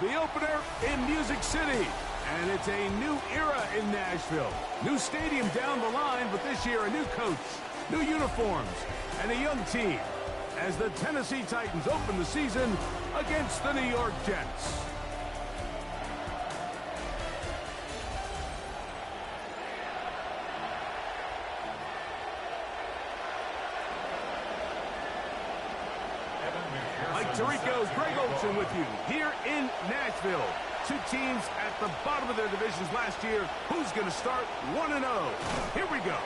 The opener in Music City. And it's a new era in Nashville. New stadium down the line, but this year a new coach, new uniforms, and a young team as the Tennessee Titans open the season against the New York Jets. Mike Tirico, Greg Olsen with you here in Nashville. Two teams at the bottom of their divisions last year. Who's going to start 1-0? Here we go.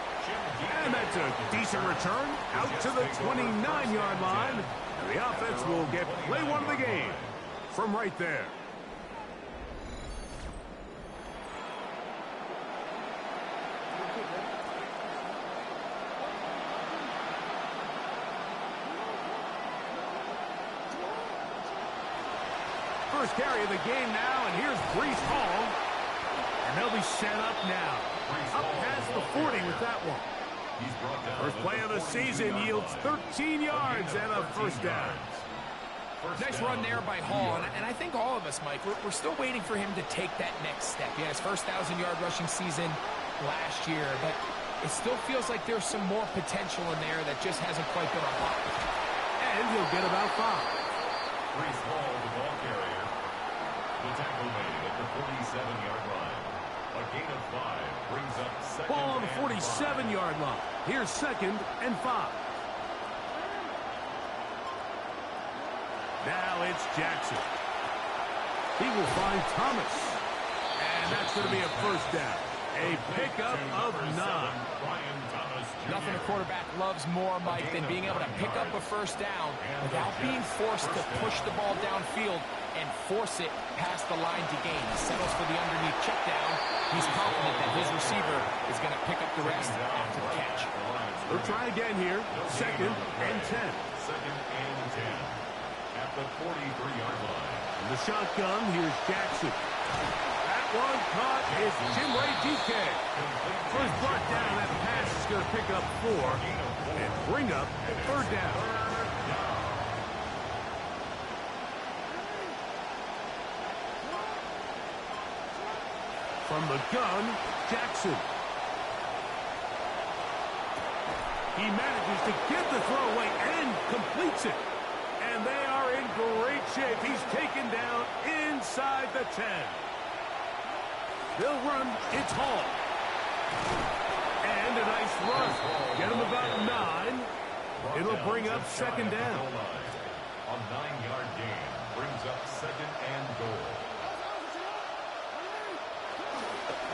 And that's a decent return out to the 29-yard line. And the offense will get play one of the game from right there. First carry of the game now, and here's Breece Hall. And they'll be set up now. Up past the 40 with that one. First play of the season yields 13 yards and a first down. Nice run there by Hall, and I think all of us, Mike, we're still waiting for him to take that next step. He had his first 1,000-yard rushing season last year, but it still feels like there's some more potential in there that just hasn't quite been unlocked. And he'll get about 5. Breece Hall, the ball carrier. The tackle made at the 47-yard line. A gain of 5 brings up second. Ball on the 47-yard line. Here's 2nd and 5. Now it's Jackson. He will find Thomas. And that's going to be a first down. A pickup of 9. Nothing a quarterback loves more, Mike, than being able to pick up a first down without being forced to push the ball downfield and force it past the line to gain. He settles for the underneath check down. He's confident that his receiver is going to pick up the rest after the catch. We'll try again here. 2nd and 10. 2nd and 10 at the 43-yard line. In the shotgun, here's Jackson. That one caught is Jimway DK. First brought down, that pass is going to pick up 4 and bring up 3rd down. From the gun, Jackson. He manages to get the throw away and completes it. And they are in great shape. He's taken down inside the 10. They'll run. It's Hall. And a nice run. Get him about 9. It'll bring up 2nd down. A 9-yard gain brings up 2nd and goal.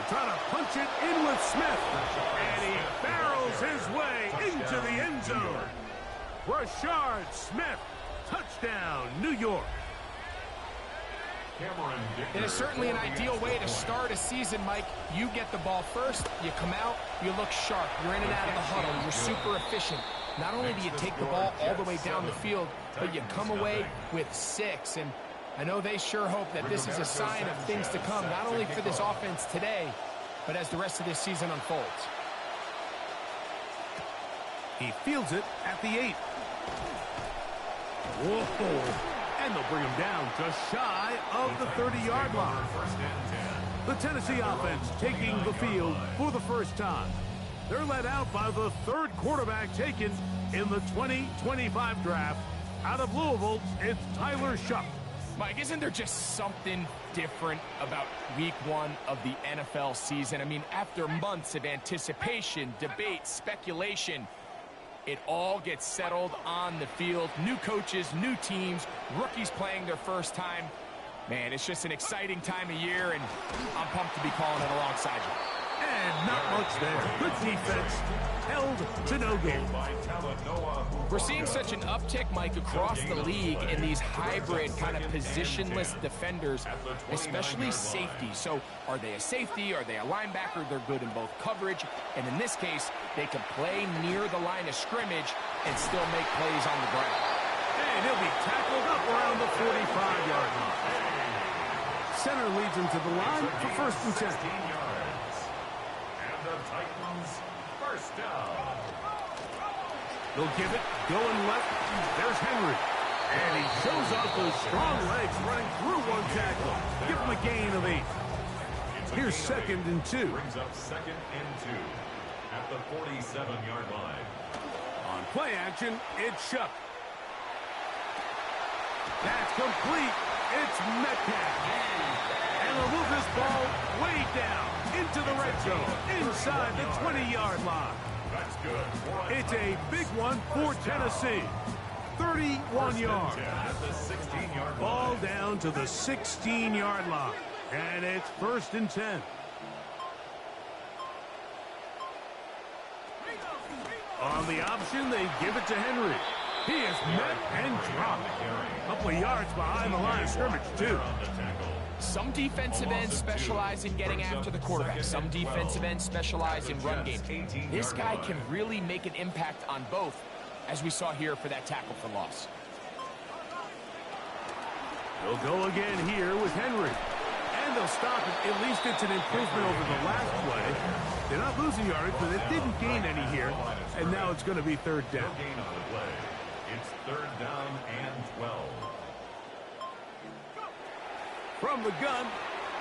Trying to punch it in with Smith. And he barrels his way into the end zone. Rashard Smith. Touchdown, New York. It is certainly an ideal way to start a season, Mike. You get the ball first, you come out, you look sharp, you're in and out of the huddle, you're super efficient. Not only do you take the ball all the way down the field, but you come away with 6. And I know they sure hope that this is a sign of things to come, not only for this offense today, but as the rest of this season unfolds. He fields it at the 8. Whoa. And they'll bring him down just shy of the 30-yard line. The Tennessee offense taking the field for the first time. They're led out by the 3rd quarterback taken in the 2025 draft. Out of Louisville, it's Tyler Shuck. Mike, isn't there just something different about week 1 of the NFL season? I mean, after months of anticipation, debate, speculation, it all gets settled on the field. New coaches, new teams, rookies playing their first time. Man, it's just an exciting time of year, and I'm pumped to be calling it alongside you. And not much there. Good defense. Held to no gain. We're seeing such an uptick, Mike, across the league in these hybrid kind of positionless defenders, especially safety. So are they a safety? Are they a linebacker? They're good in both coverage. And in this case, they can play near the line of scrimmage and still make plays on the ground. And he'll be tackled up around the 45-yard line. Center leads him to the line for 1st and 10. And the Titans first down. They'll give it, going left. There's Henry. And he shows off those strong legs running through one tackle. Give him a gain of 8. Here's 2nd and 2. Brings up 2nd and 2 at the 47-yard line. On play action, it's Shuck. That's complete. It's Metcalf. And they'll move this ball way down into the red zone, inside the 20-yard line. That's good. It's a big one for Tennessee. 31 yards. At the 16-yard line. Ball down to the 16-yard line. And it's 1st and 10. On the option, they give it to Henry. He is met and dropped. A couple of yards behind the line of scrimmage, too. Some defensive ends specialize in getting after the quarterback. Some defensive ends specialize in run game. This guy can really make an impact on both, as we saw here for that tackle for loss. They'll go again here with Henry. And they'll stop it. At least it's an improvement over the last play. They're not losing yardage, but they didn't gain any here. And now it's going to be 3rd down. No gain on the play. It's 3rd down and 12. From the gun,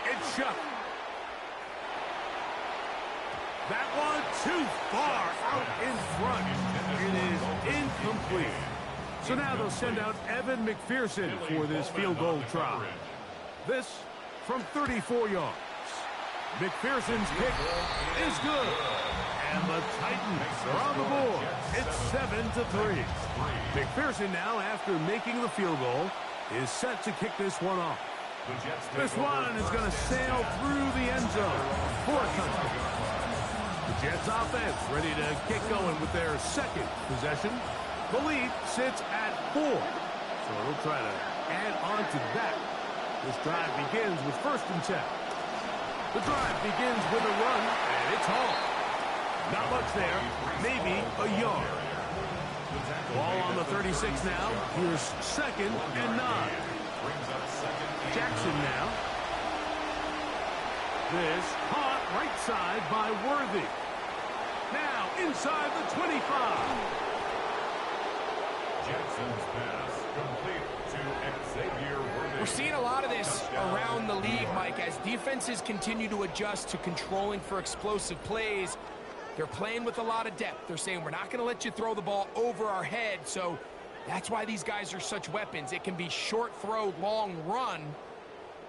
it's Shuck. That one too far out in front. It is incomplete. So now they'll send out Evan McPherson for this field goal try. This from 34 yards. McPherson's kick is good. And the Titans are on the board. It's 7-3. McPherson now, after making the field goal, is set to kick this one off. This one is going to sail through the end zone for a touchdown. The Jets offense ready to get going with their 2nd possession. The lead sits at 4. So they'll try to add on to that. This drive begins with 1st and 10. The drive begins with a run, and it's Hall. Not much there, maybe a yard. Ball on the 36 now. Here's 2nd and 9. Jackson now. This caught right side by Worthy. Now inside the 25. Jackson's pass complete to Xavier Worthy. We're seeing a lot of this around the league, Mike, as defenses continue to adjust to controlling for explosive plays. They're playing with a lot of depth. They're saying, we're not going to let you throw the ball over our head. So that's why these guys are such weapons. It can be short throw, long run.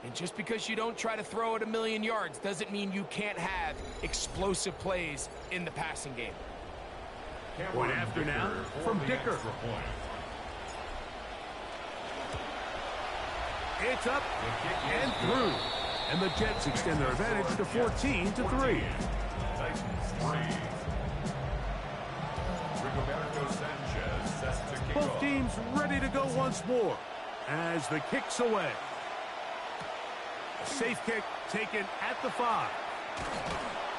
And just because you don't try to throw it 1,000,000 yards doesn't mean you can't have explosive plays in the passing game. Point after now from Dicker. It's up and through. And the Jets extend their advantage to 14-3. Both teams ready to go once more as the kick's away. A safe kick taken at the 5.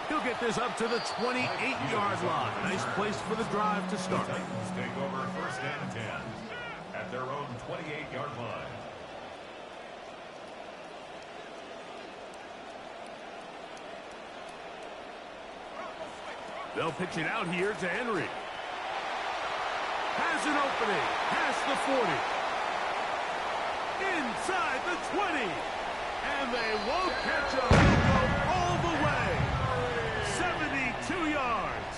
He'll get this up to the 28-yard line. Nice place for the drive to start. The Titans take over 1st and 10 at their own 28-yard line. They'll pitch it out here to Henry. Has an opening. Past the 40. Inside the 20. And they won't catch him. He'll go all the way. 72 yards.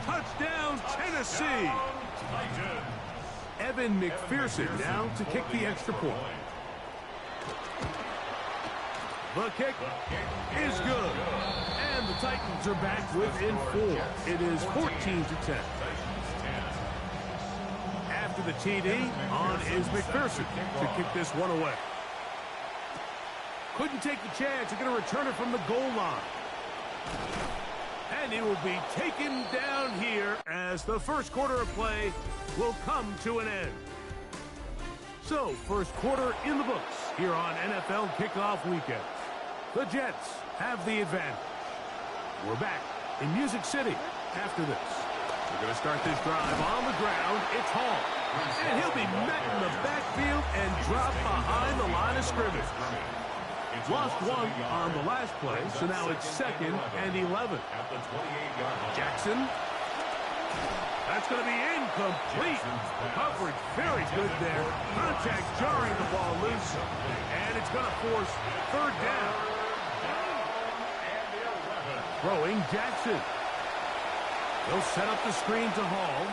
Touchdown, Tennessee. Evan McPherson now to kick the extra point. The kick is good. And the Titans are back within 4. It is 14-10. After the TD, on is McPherson to kick this one away. Couldn't take the chance. They're going to return it from the goal line. And he will be taken down here as the first quarter of play will come to an end. So, first quarter in the books here on NFL Kickoff Weekend. The Jets have the advantage. We're back in Music City after this. We're going to start this drive on the ground. It's Hall. And he'll be met in the backfield and dropped behind the line of scrimmage. Lost one on the last play, so now it's 2nd and 11. At the 28-yard line. Jackson. That's That's going to be incomplete. Coverage very good there. Contact jarring the ball loose. And it's going to force third down. Throwing Jackson. He'll set up the screen to Hall.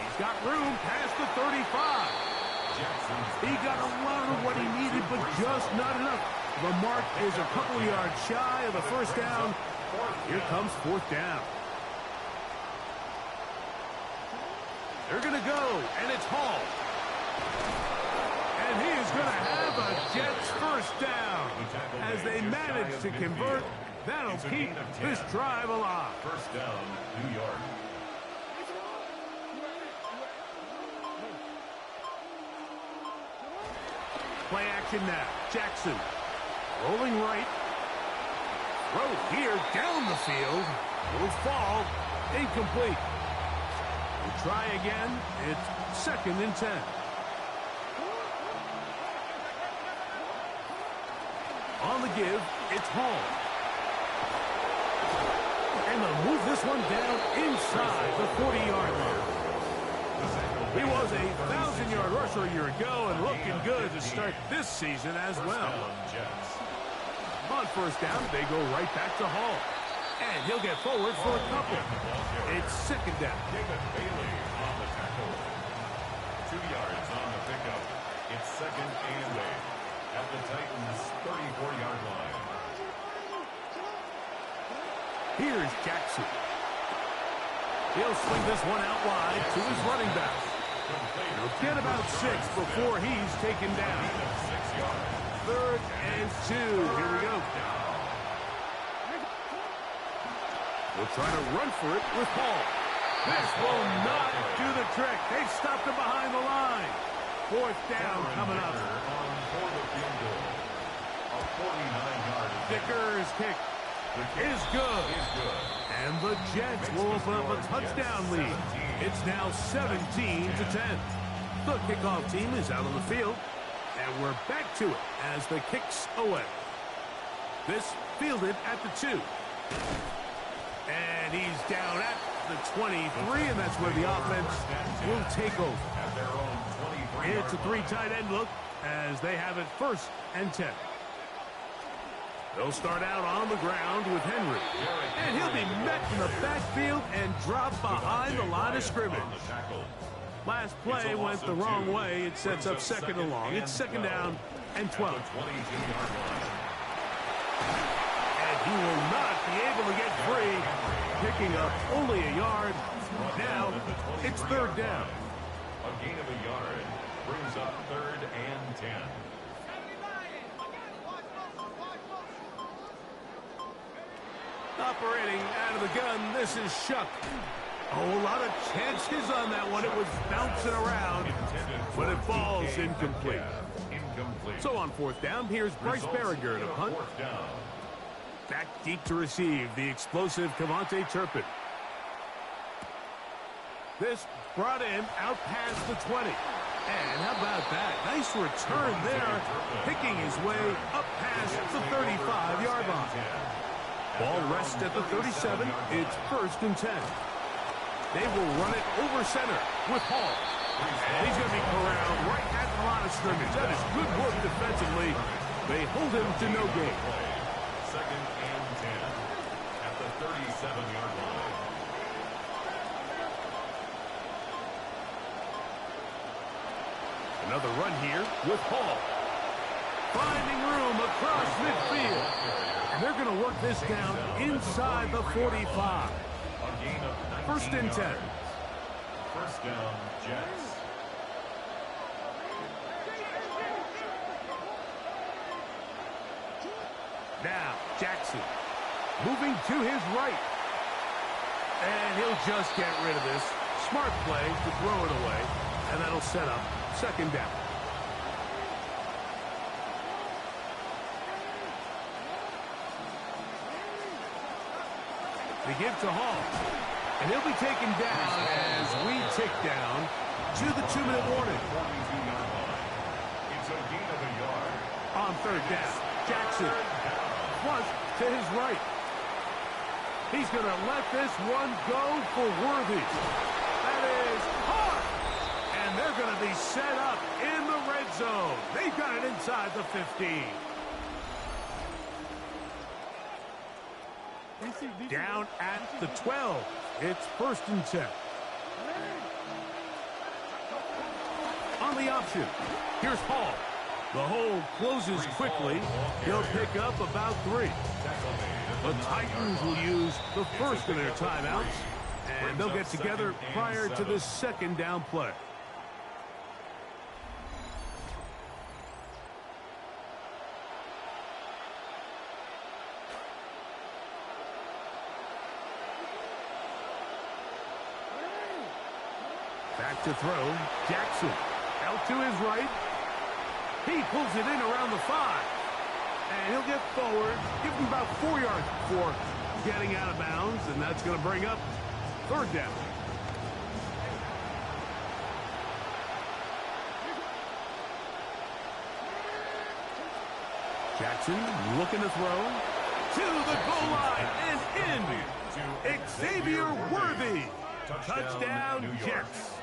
He's got room past the 35. He got a lot of what he needed, but just not enough. The mark is a couple yards shy of the first down. Here comes fourth down. They're going to go, and it's Hall. And he is going to have a Jets first down. As they manage to convert, that'll keep this drive alive. First down, New York. Play action now. Jackson rolling right. Throw here down the field. Will fall. Incomplete. We'll try again. It's 2nd and 10. On the give, it's Hall. And they'll move this one down inside the 40-yard line. He was a 1,000-yard rusher a year ago and looking good to start this season as well. On first down, they go right back to Hall. And he'll get forward for a couple. It's 2nd down. David Bailey on the tackle. 2 yards on the pickup. It's 2nd and 8 at the Titans' 34-yard line. Here's Jackson. He'll swing this one out wide to his running back. He'll get about 6 before he's taken down. 6 yards. 3rd and 2. Here we go. We'll try to run for it with Hall. This will not do the trick. They stopped him behind the line. 4th down coming up. For the field goal. A 49-yard. Vicker's kick is good. And the Jets will open up a touchdown lead. It's now 17-10. The kickoff team is out on the field. And we're back to it as the kick's away. This fielded at the 2. And he's down at the 23, and that's where the offense will take over. It's a 3 tight end look as they have it 1st and 10. They'll start out on the ground with Henry. And he'll be met in the backfield and drop behind the line of scrimmage. Last play went the wrong way. It sets up 2nd and long. It's 2nd down and 12. And he will not be able to get free, picking up only a yard. Now it's 3rd down. A gain of a yard brings up 3rd and 10. Operating out of the gun, this is Shuck. Oh, a lot of chances on that one. It was bouncing around, but it falls incomplete. So on 4th down, here's Bryce Berringer to punt. Back deep to receive the explosive Cavante Turpin. This brought in out past the 20. And how about that? Nice return there, picking his way up past the 35-yard line. Ball rests at the 37. It's 1st and 10. They will run it over center with Hall. And he's going to be corralled right at the line of scrimmage. That is good work defensively. They hold him to no gain. 2nd and 10 at the 37-yard line. Another run here with Hall. Finding room across midfield. And they're going to work this down inside the 45. 1st and 10. First down, Jets. Now, Jackson moving to his right. And he'll just get rid of this. Smart play to throw it away. And that'll set up 2nd down. They give to Hall. And he'll be taken down as we tick down to the 2-minute warning. 42-yard line. It's a gain of a yard. On 3rd down, Jackson flush to his right. He's going to let this one go for Worthy. they're going to be set up in the red zone. They've got it inside the 15. Down at the 12. It's 1st and 10. On the option, here's Hall. The hole closes quickly. He'll pick up about 3. The Titans will use the first of their timeouts, and they'll get together prior to the 2nd down play. Back to throw, Jackson. Out to his right. He pulls it in around the 5. And he'll get forward, give him about 4 yards before getting out of bounds, and that's going to bring up 3rd down. Jackson looking to throw to the goal line and in. Xavier Worthy. Touchdown, Jets.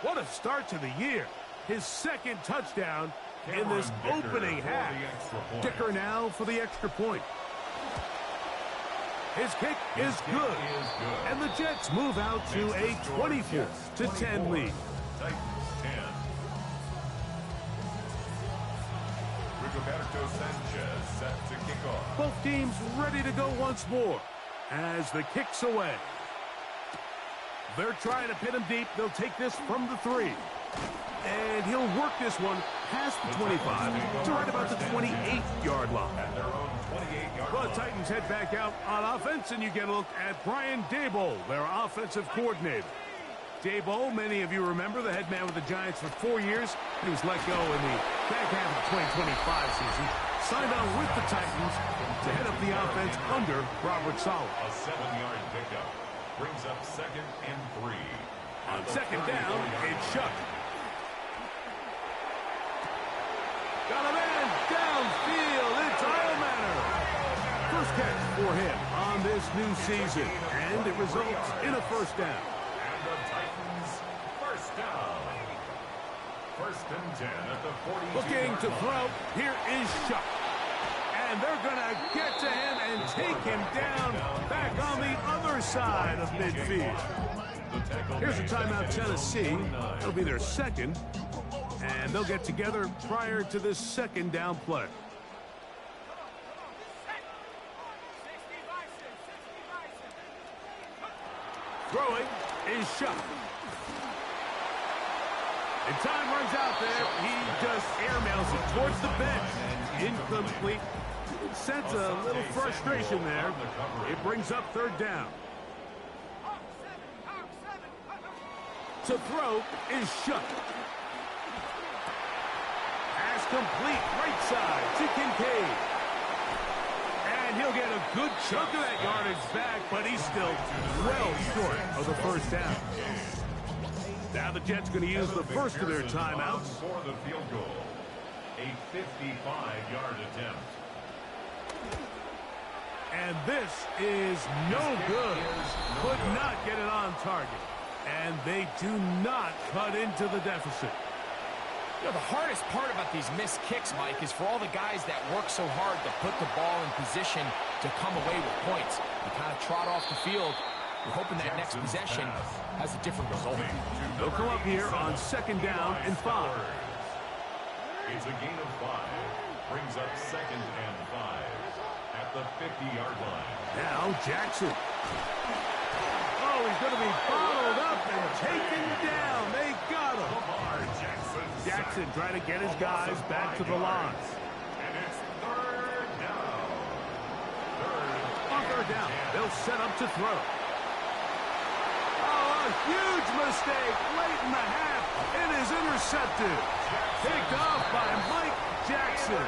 What a start to the year. His 2nd touchdown in this opening half. Dicker now for the extra point. His kick is good. And the Jets move out to a 24-10 lead. Titans 10. Rigoberto Sanchez set to kick off. Both teams ready to go once more as the kick's away. They're trying to pin him deep. They'll take this from the 3. And he'll work this one past the 25 to right about the 28-yard line. The Titans head back out on offense, and you get a look at Brian Daboll, their offensive coordinator. Daboll, many of you remember, the head man with the Giants for 4 years. He was let go in the back half of the 2025 season. Signed on with the Titans to head up the offense under Robert Saleh. A 7-yard pickup brings up 2nd and 3. On 2nd down, it's Shuck. Got a man downfield. It's Manor. First catch for him on this new season, and it results in a 1st down. And the Titans, 1st down. 1st and 10 at the 42. Looking to throw. Here is Shuck. And they're going to get to him and take him down back on the other side of midfield. Here's a timeout, Tennessee. It'll be their 2nd. And they'll get together prior to this 2nd down play. Throwing is Shuck. And time runs out there. He just airmails it towards the bench. Incomplete. Sense a little frustration there. It brings up 3rd down. To throw is Shuck. Pass complete, right side to Kincaid. And he'll get a good chunk of that yardage back, but he's still well short of the 1st down. Now the Jets going to use the first of their timeouts. For the field goal, a 55-yard attempt. And this is no good. Could not get it on target. And they do not cut into the deficit. You know, the hardest part about these missed kicks, Mike, is for all the guys that work so hard to put the ball in position to come away with points. You kind of trot off the field. You're hoping that next possession has a different result. They'll come up here on 2nd down and 5. It's a gain of 5. Brings up 2nd and 5 at the 50-yard line. Now Jackson. Oh, he's going to be bottled up and taken down. They got him. Jackson trying to get his guys back to the line. And it's 3rd down. On 3rd down, they'll set up to throw. Oh, a huge mistake late in the half. It is intercepted. Picked off by Mike Jackson. The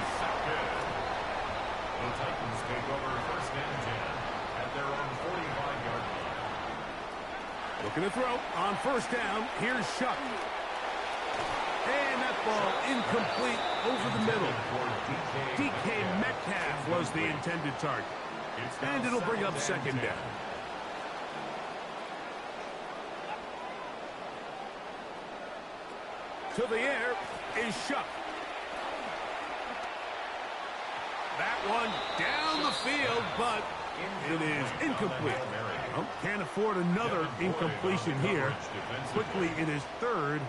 Titans take over 1st and 10 at their own 45-yard line. Looking to throw on 1st down. Here's Shuck. And that ball incomplete over the middle. DK Metcalf was the intended target. And it'll bring up 2nd down. To the air is Shuck. That one down the field, but it is incomplete. Well, can't afford another incompletion here. Quickly, it is 3rd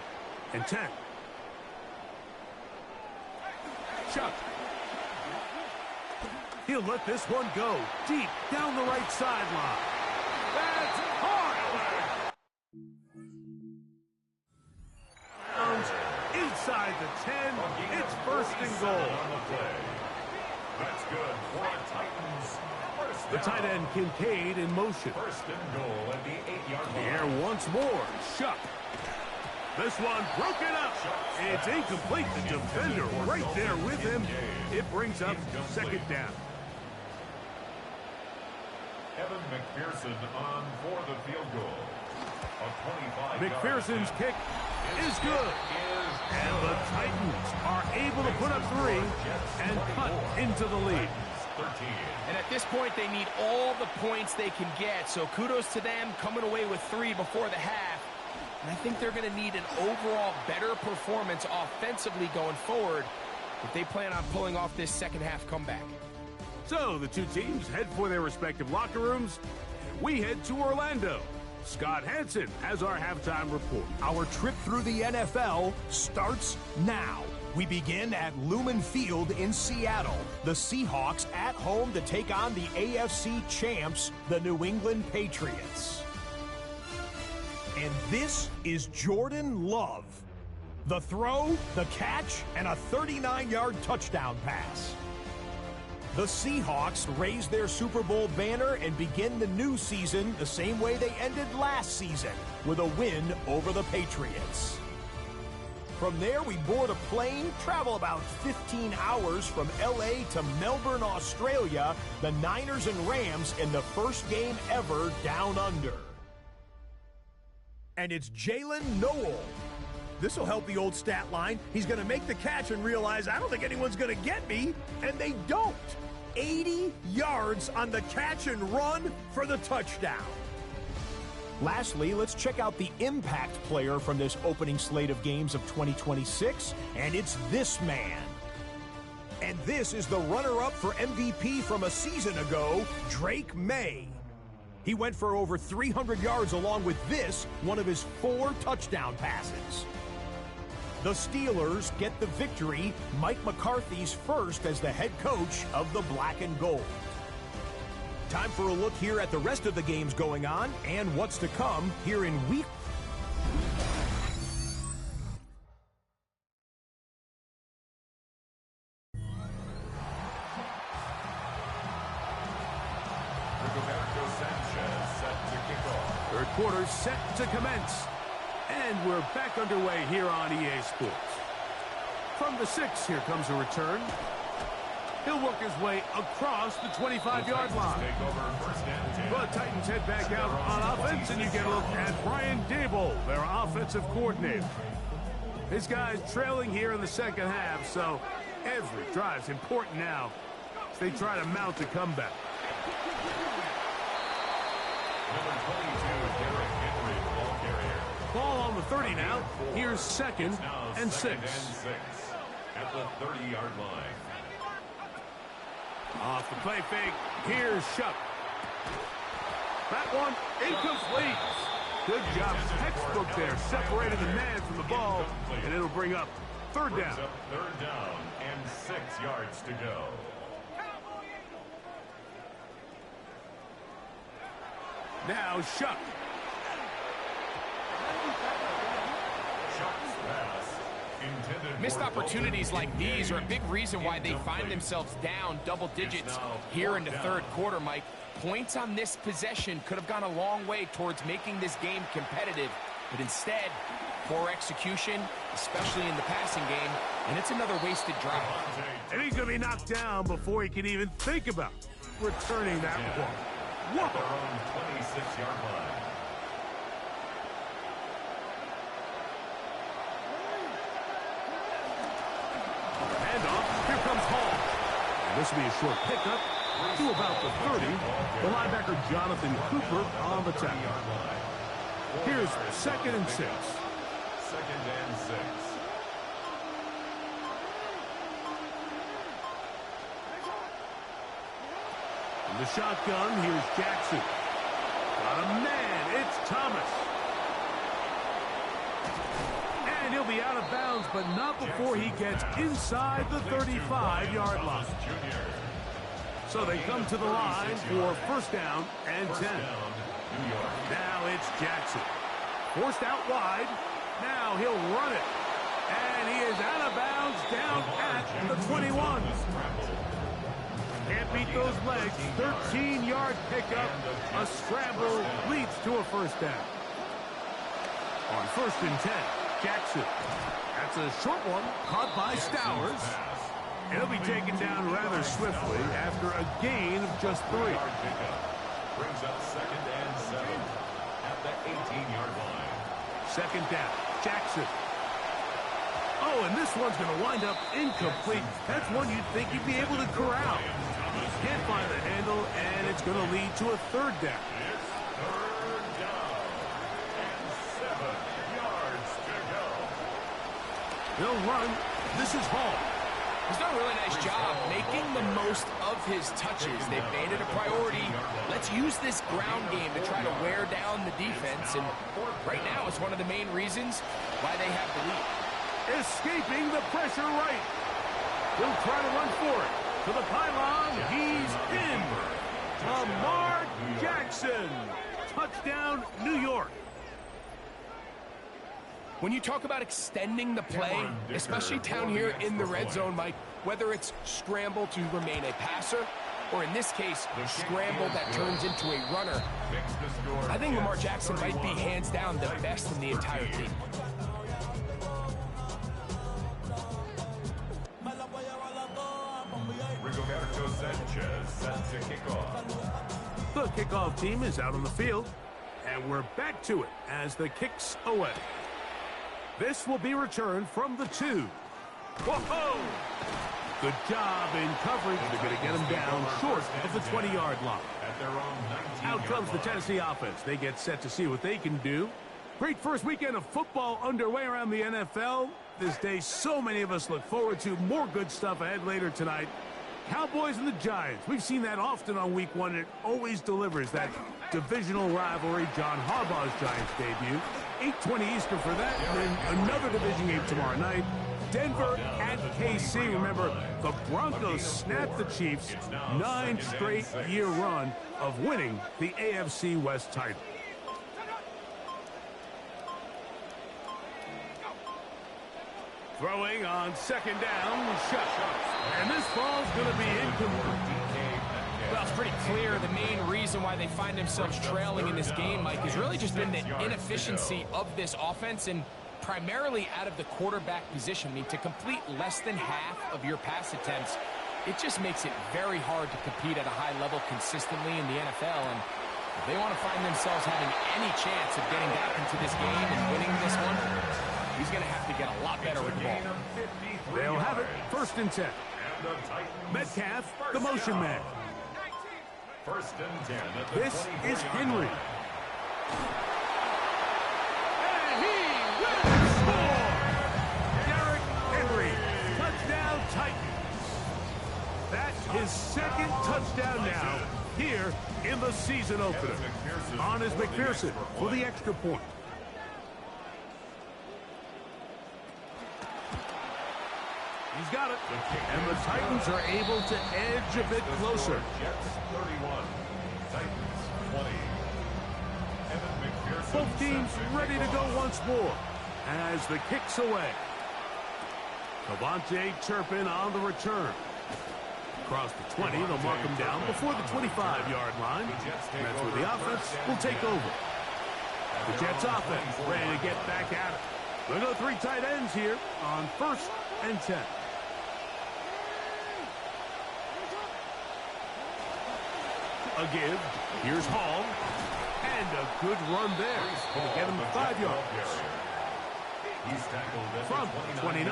and 10. Shuck. He'll let this one go deep down the right sideline. That's hard. Inside the 10, it's 1st and goal. That's good for the Titans. The tight end Kincaid in motion. 1st and goal at the 8-yard line. The air once more. Shuck. This one broken up. It's incomplete. The defender right there with him. It brings up 2nd down. Evan McPherson on for the field goal. McPherson's kick is good. And the Titans are able to put up 3 and cut into the lead. And at this point, they need all the points they can get. So kudos to them coming away with 3 before the half. And I think they're going to need an overall better performance offensively going forward if they plan on pulling off this second half comeback. So the two teams head for their respective locker rooms. We head to Orlando. Scott Hansen has our halftime report. Our trip through the NFL starts now. We begin at Lumen Field in Seattle. The Seahawks at home to take on the AFC champs, the New England Patriots. And this is Jordan Love. The throw, the catch, and a 39-yard touchdown pass. The Seahawks raise their Super Bowl banner and begin the new season the same way they ended last season, with a win over the Patriots. From there, we board a plane, travel about 15 hours from LA to Melbourne, Australia, the Niners and Rams in the first game ever down under. And it's Jalen Noel. This will help the old stat line. He's going to make the catch and realize, I don't think anyone's going to get me, and they don't. 80 yards on the catch and run for the touchdown. Lastly, let's check out the impact player from this opening slate of games of 2026, and it's this man. And this is the runner-up for MVP from a season ago, Drake May. He went for over 300 yards along with this, one of his 4 touchdown passes. The Steelers get the victory, Mike McCarthy's first as the head coach of the Black and Gold. Time for a look here at the rest of the games going on and what's to come here in week. Third quarter set to commence. And we're back underway here on EA Sports. From the 6, here comes a return. He'll work his way across the 25-yard line. The Titans head back out on offense, and you get a look at Brian Dable, their offensive coordinator. His guys trailing here in the second half, so every drive's important now as they try to mount a comeback. Number 22, Derrick Henry, ball carrier. Ball on the 30 now. Here's 2nd and 6. At the 30-yard line. Off the play fake. Here's Shuck. That one incomplete. Good job. Textbook there. Separated the man from the ball. And it'll bring up 3rd down. 3rd down and 6 yards to go. Now Shuck. Missed opportunities like these are a big reason why they find themselves down double digits here in the 3rd quarter, Mike. Points on this possession could have gone a long way towards making this game competitive, but instead, poor execution, especially in the passing game, and it's another wasted drive. And he's going to be knocked down before he can even think about returning that one. Whoa! Their own 26-yard line. Handoff. Here comes Hall. And this will be a short pickup to about the 30. The linebacker Jonathan Cooper on the tackle. Here's 2nd and 6. 2nd and 6. In the shotgun, here's Jackson. Got a man. It's Thomas. And he'll be out of bounds, but not before he gets inside the 35-yard line. So they come to the line for first down and 10. Now it's Jackson. Forced out wide. Now he'll run it. And he is out of bounds down at the 21. Can't beat those legs. 13-yard pickup. A scramble leads to a first down. On first and 10, Jackson. That's a short one, caught by Stowers. He'll be taken down rather swiftly after a gain of just 3. Brings up second and 7 at the 18-yard line. Second down, Jackson. Oh, and this one's going to wind up incomplete. That's one you'd think you'd be able to corral. Can't find the handle, and it's going to lead to a third down. It's third down and 7 yards to go. They'll run. This is Hall. He's done a really nice job making the most of his touches. They've made it a priority. Let's use this ground game to try to wear down the defense. And right now, it's one of the main reasons why they have the lead. Escaping the pressure right. He'll try to run for it. To the pylon. He's in. Lamar Jackson. Touchdown, New York. When you talk about extending the play, especially down here in the red zone, Mike, whether it's scramble to remain a passer, or in this case, scramble that turns into a runner, I think Lamar Jackson might be hands down the best in the entire team. Rigoberto Sanchez set to kick off. The kickoff team is out on the field, and we're back to it as the kick's away. This will be returned from the 2. Whoa! Good job in coverage. They're going to get him down short of the 20-yard line. Out comes the Tennessee offense. They get set to see what they can do. Great first weekend of football underway around the NFL. This day, so many of us look forward to more good stuff ahead later tonight. Cowboys and the Giants. We've seen that often on week 1. It always delivers that divisional rivalry. John Harbaugh's Giants debut. 8:20 Eastern for that. And then another division game tomorrow night. Denver at KC. Remember, the Broncos snapped the Chiefs' 9 straight year run of winning the AFC West title. Throwing on second down, shot. And this ball's going to be incomplete. Well, it's pretty clear the main reason why they find themselves trailing in this game, Mike, has really just been the inefficiency of this offense and primarily out of the quarterback position. I mean, to complete less than half of your pass attempts, it just makes it very hard to compete at a high level consistently in the NFL. And if they want to find themselves having any chance of getting back into this game and winning this one, he's going to have to get a lot better with the ball. They'll have it first and 10. Metcalf, the motion man. First and 10 at the This is Henry. And he will score! Derrick Henry, touchdown Titans. That's his second touchdown now here in the season opener. On is McPherson for the extra point. He's got it. And the Titans are able to edge a bit closer. Jets 31, Titans 20. Evan McPherson. Both teams ready to go once more as the kick's away. Devontae Turpin on the return. Across the 20, they'll mark him down before the 25-yard line. And that's where the offense will take over. The Jets offense ready to get back at it. We'll go 3 tight ends here on first and 10. A give. Here's Hall. And a good run there. Going to get him 5 yards. He's tackled at From 29.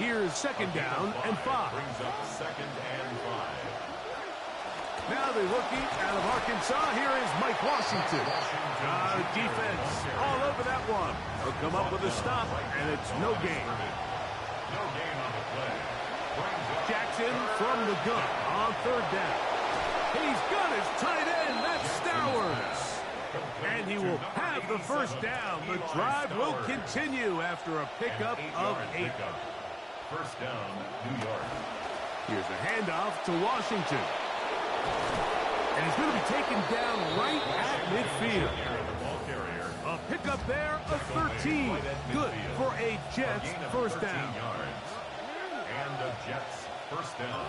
Here's second down and 5. Brings up second and 5. Now the rookie out of Arkansas. Here is Mike Washington. Defense all over that one. He'll come up with a stop, and it's no gain. No gain on the play. Jackson from the gun on third down. He's got his tight end. That's Stowers. And he will have the first down. The drive will continue after a pickup of 8. First down, New York. Here's a handoff to Washington. And he's going to be taken down right at midfield. A pickup there of 13. Good for a Jets first down. And the Jets first down.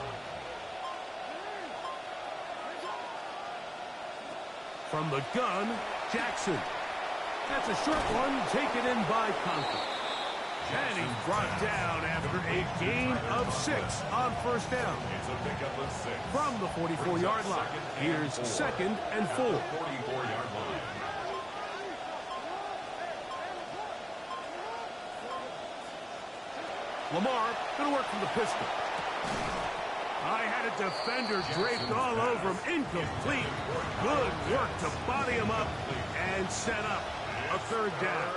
From the gun, Jackson. That's a short one taken in by Conklin. And he's brought down after a gain of 6 on first down. It's a pickup of 6. From the 44-yard line. Here's 2nd and 4. 44-yard line. Lamar going to work from the pistol. I had a defender draped all over him. Incomplete. Good work to body him up and set up a 3rd down.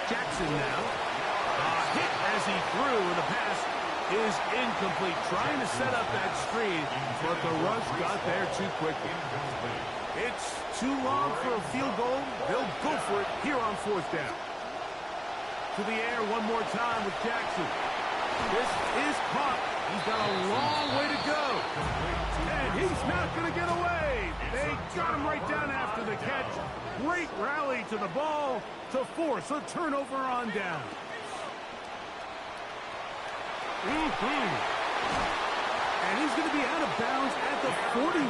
Jackson now. A hit as he threw, and the pass is incomplete. Trying to set up that screen, but the rush got there too quickly. It's too long for a field goal. They'll go for it here on 4th down. To the air one more time with Jackson. This is caught. He's got a long way to go. And he's not going to get away. They got him right down after the catch. Great rally to the ball to force a turnover on down. And he's going to be out of bounds at the 41.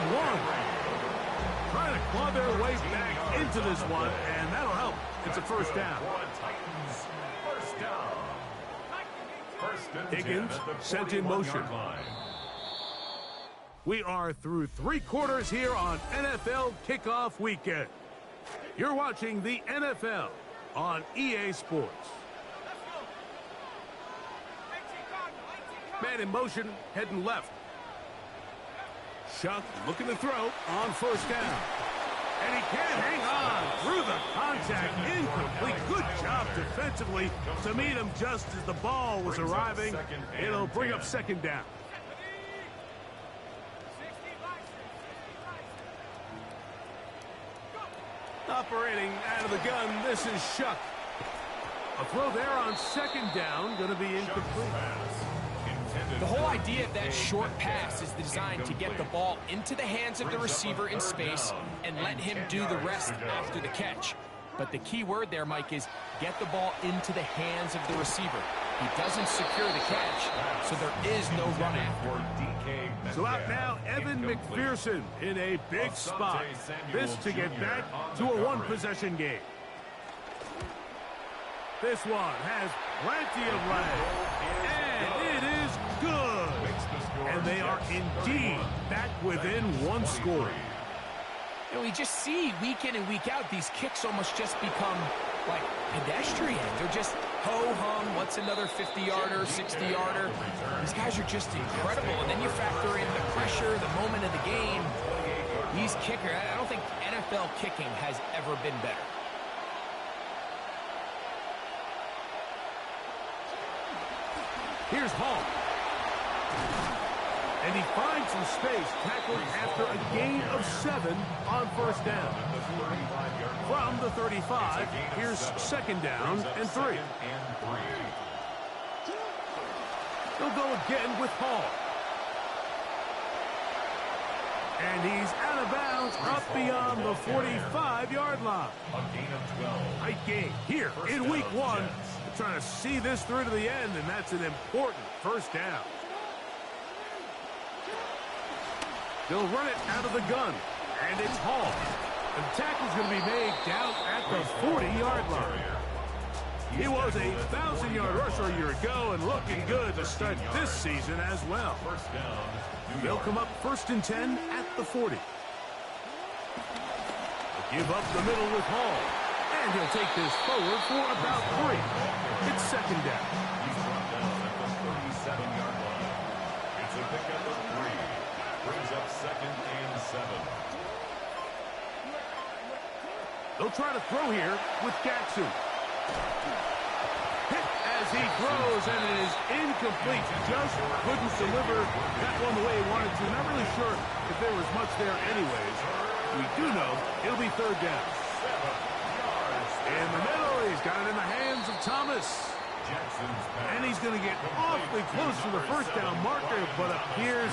Trying to claw their way back into this one, and that'll help. It's a first down. Higgins sent in motion. We are through 3 quarters here on NFL Kickoff Weekend. You're watching the NFL on EA Sports. Man in motion, heading left. Shuck looking to throw on first down. And he can't hang on through the contact. Incomplete. Good job defensively to meet him just as the ball was arriving. It'll bring up 2nd down. Operating out of the gun, this is Shuck. A throw there on 2nd down, going to be incomplete. The whole idea of that short pass is designed to get the ball into the hands of the receiver in space and let him do the rest after the catch. But the key word there, Mike, is get the ball into the hands of the receiver. He doesn't secure the catch, so there is no run after. So out now, Evan McPherson in a big spot. This to get back to a 1-possession game. This one has plenty of leg. And it is good. And they are indeed back within 1 score. You know, we just see week in and week out, these kicks almost just become like pedestrian. They're just ho-hum, what's another 50-yarder, 60-yarder? These guys are just incredible. And then you factor in the pressure, the moment of the game. These kickers, I don't think NFL kicking has ever been better. Here's Hall. And he finds some space, tackled after a gain of 7 on first down. From the 35, here's 2nd down and 3. They'll go again with Hall. And he's out of bounds up beyond the 45-yard line. Tight game here in week 1. They're trying to see this through to the end, and that's an important first down. They'll run it out of the gun, and it's Hall. The tackle's going to be made down at the 40-yard line. He was a 1,000-yard rusher a year ago and looking good to start this season as well. They'll come up 1st and 10 at the 40. They'll give up the middle with Hall, and he'll take this forward for about 3. It's 2nd down. He's brought down at the 37-yard line. It's a pickup of 3. Brings up 2nd and 7. They'll try to throw here with Jackson. Hit as as he throws, and it is incomplete. Just couldn't deliver that one the way he wanted to. Not really sure if there was much there anyways. We do know it'll be third down. In the middle, he's got it in the hands of Thomas. And he's going to get awfully close to the first down marker, but appears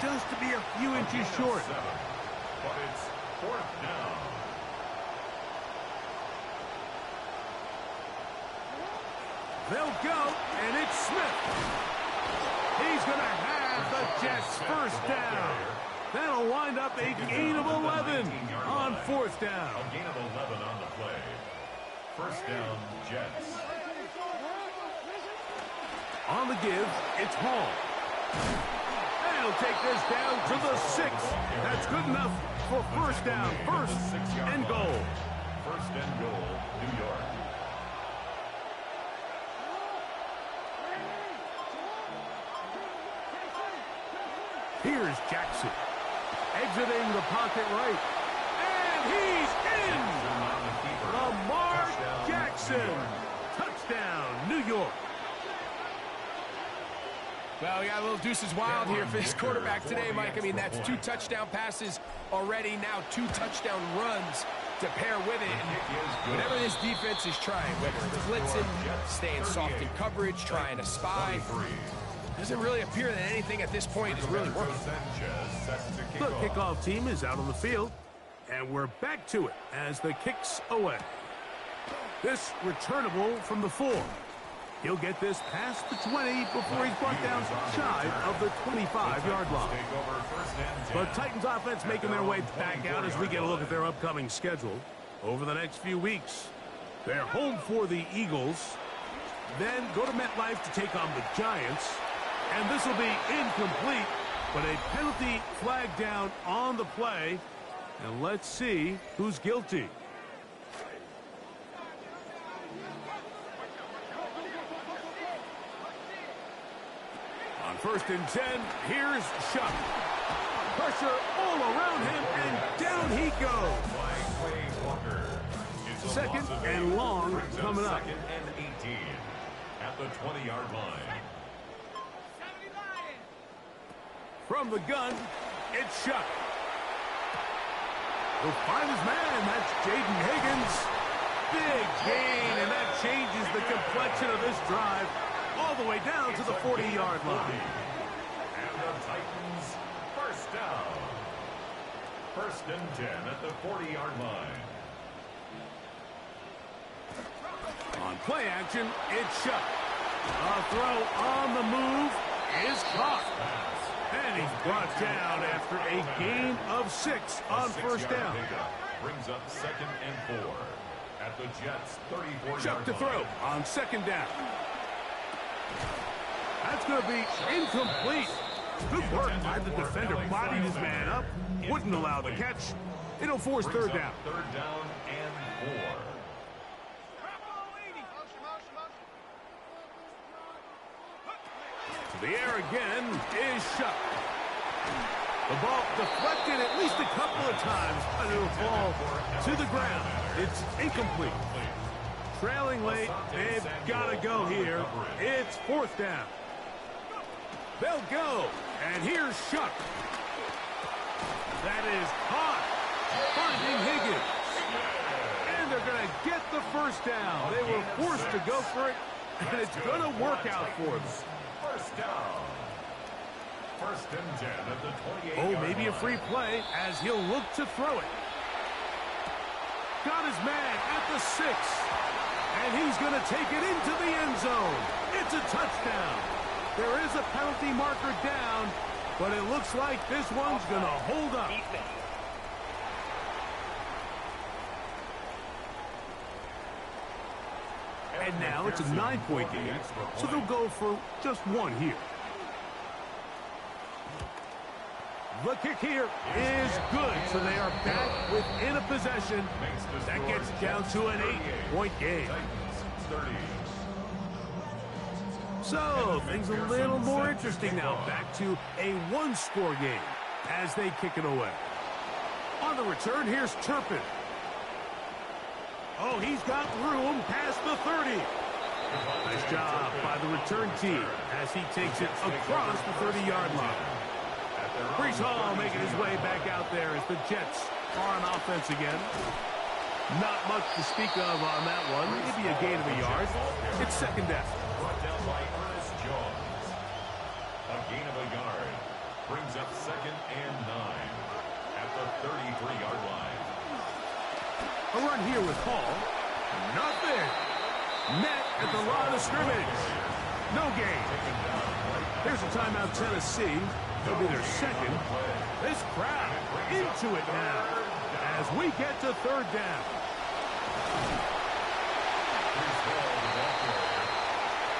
just to be a few inches short. But it's fourth down. They'll go, and it's Smith. He's going to have the Jets first down. That'll wind up a gain of 11 on fourth down. A gain of 11 on the play. First down, Jets. On the give, it's Hall. And he'll take this down to the 6. That's good enough for first down, first and goal. First and goal, New York. Here's Jackson. Exiting the pocket right. And he's in! Lamar Jackson. Touchdown, New York. Well, we got a little deuces wild here for this quarterback today, Mike. I mean, that's 2 touchdown passes already, now 2 touchdown runs to pair with it. And whatever this defense is trying, whether it's blitzing, staying soft in coverage, trying to spy, doesn't really appear that anything at this point is really working. The kickoff team is out on the field, and we're back to it as the kick's away. This returnable from the 4. He'll get this past the 20 before he's brought down shy of the 25-yard line. But Titans offense making their way back out as we get a look at their upcoming schedule over the next few weeks. They're home for the Eagles, then go to MetLife to take on the Giants, and this will be incomplete, but a penalty flag down on the play, and let's see who's guilty. On first and 10, here's Shuck. Pressure all around him, and down he goes. Second and long coming up. Second and 18 at the 20-yard line. From the gun, it's Shuck. He'll find his man. That's Jaden Higgins. Big gain, and that changes the complexion of this drive all the way down to the 40-yard line. And the Titans first down. First and 10 at the 40-yard line. On play action, it's Shuck. A throw on the move is caught. And he's brought down after a gain of 6 on first down. Brings up second and 4 at the Jets' 34-yard line. Shuck to throw on second down. That's going to be incomplete. Good work by the defender. Bodied his man up. Wouldn't allow the catch. It'll force third down. Third down and 4. To the air again is Shuck. The ball deflected at least a couple of times, but it'll fall to the ground. It's incomplete. Trailing late, they've got to go here. It's fourth down. They'll go, and here's Shuck. That is caught, finding Higgins. And they're going to get the first down. They were forced to go for it, and it's going to work out for them. First down. First and 10 at the 28. Oh, maybe a free play as he'll look to throw it. Got his man at the 6. And he's going to take it into the end zone. It's a touchdown. There is a penalty marker down, but it looks like this one's going to hold up. And now it's a 9-point game, so they'll go for just 1 here. The kick here is good, so they are back within a possession. That gets down to an 8-point game. So, things a little more interesting now. Back to a 1-score game as they kick it away. On the return, here's Turpin. Oh, he's got room past the 30. Nice job by the return team as he takes it across the 30-yard line. Brees Hall making his way back out there as the Jets are on offense again. Not much to speak of on that one. Maybe a gain of a yard. It's second down. Brought down by Ernest Jones. A gain of a yard brings up 2nd and 9 at the 33-yard line. A run here with Hall. Nothing. Net at the line of scrimmage. No gain. Here's a timeout, Tennessee. It'll be their second. This crowd into it now as we get to third down. Here's Hall, the ball carrier.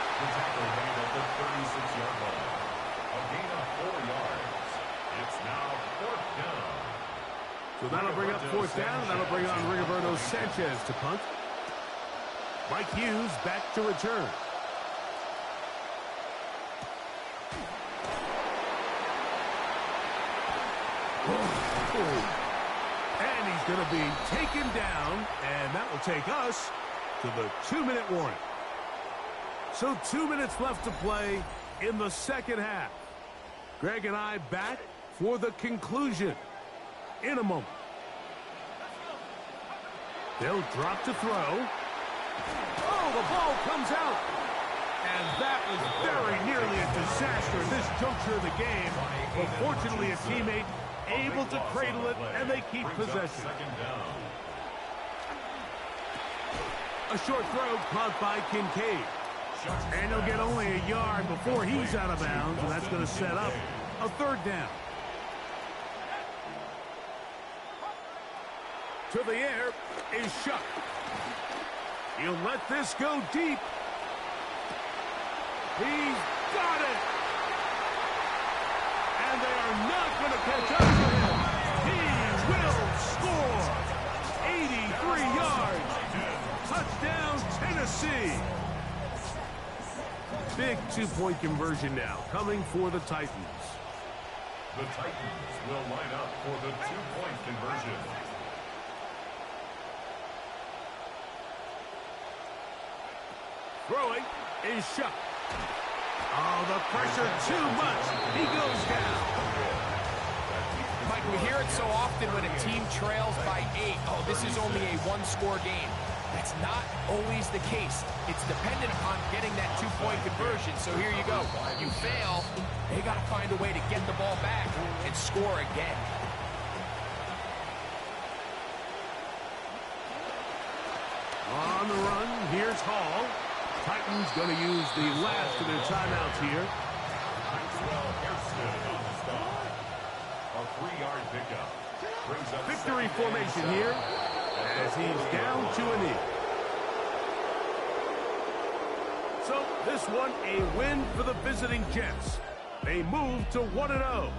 The tackle made at the 36-yard line. A gain of 4 yards. It's now 4th down. So that'll bring up 4th down, and that'll bring on Rigoberto Sanchez to punt. Mike Hughes back to return. And he's going to be taken down, and that will take us to the 2-minute warning. So 2 minutes left to play in the second half. Greg and I back for the conclusion in a moment. They'll drop to throw. Oh, the ball comes out. And that was very nearly a disaster at this juncture of the game. But fortunately, a teammate able to cradle it, and they keep possession. A short throw caught by Kincaid. And he'll get only a yard before he's out of bounds, and that's going to set up a third down. To the air is Shuck. He'll let this go deep. He's got it. And they are not going to catch up to him. He will score. 83 yards. Touchdown, Tennessee. Big two-point conversion now coming for the Titans. The Titans will line up for the two-point conversion. Throwing is Shuck. Oh, the pressure too much. He goes down. Mike, we hear it so often when a team trails by 8. Oh, this is only a one-score game. That's not always the case. It's dependent upon getting that two-point conversion. So here you go. You fail, they got to find a way to get the ball back and score again. On the run, here's Hall. Titans going to use the last of their timeouts here. A 3-yard pickup. Brings up Victory formation here as he's down to a knee. So this one a win for the visiting Jets. They move to 1-0.